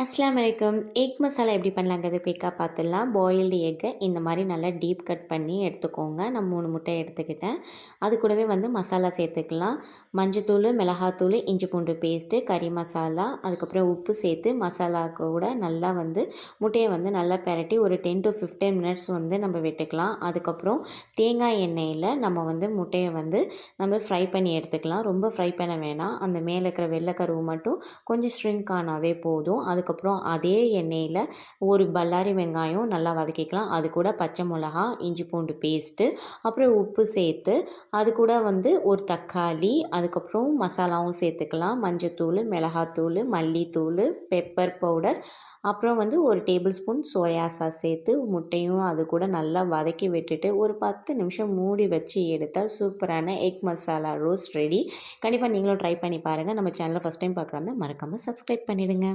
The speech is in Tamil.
அஸ்ஸலாமு அலைக்கும். எக் மசாலா எப்படி பண்ணலாங்கிறது குயிக்காக பார்த்துடலாம். பாயில்டு எக்கை இந்த மாதிரி நல்லா டீப் கட் பண்ணி எடுத்துக்கோங்க. நான் 3 முட்டை எடுத்துக்கிட்டேன். அது கூடவே மசாலா சேர்த்துக்கலாம். மஞ்சத்தூள், மிளகாத்தூள், இஞ்சி பூண்டு பேஸ்ட்டு, கறி மசாலா, அதுக்கப்புறம் உப்பு சேர்த்து மசாலா கூட நல்லா முட்டையை நல்லா பெரட்டி ஒரு 10 to 15 மினிட்ஸ் நம்ம விட்டுக்கலாம். அதுக்கப்புறம் தேங்காய் எண்ணெயில் நம்ம முட்டையை நம்ம ஃப்ரை பண்ணி எடுத்துக்கலாம். ரொம்ப ஃப்ரை பண்ண வேணாம். அந்த மேலே இருக்கிற வெள்ளைக்கருவு மட்டும் கொஞ்சம் ஷ்ரிங்க் ஆனாவே போதும். அதுக்கப்புறம் அதே எண்ணெயில் ஒரு பல்லாரி வெங்காயம் நல்லா வதக்கிக்கலாம். அது கூட பச்சை மிளகா, இஞ்சி பூண்டு பேஸ்ட்டு, அப்புறம் உப்பு சேர்த்து அது கூட ஒரு தக்காளி, அதுக்கப்புறம் மசாலாவும் சேர்த்துக்கலாம். மஞ்சத்தூள், மிளகாத்தூள், மல்லித்தூள், பெப்பர் பவுடர், அப்புறம் ஒரு டேபிள் ஸ்பூன் சோயா சாஸ் சேர்த்து முட்டையும் அது கூட நல்லா வதக்கி விட்டுட்டு ஒரு 10 நிமிஷம் மூடி வச்சு எடுத்தால் சூப்பரான எக் மசாலா ரோஸ்ட் ரெடி. கண்டிப்பாக நீங்களும் ட்ரை பண்ணி பாருங்கள். நம்ம சேனலை ஃபஸ்ட் டைம் பார்க்குறாங்க மறக்காமல் சப்ஸ்கிரைப் பண்ணிவிடுங்க.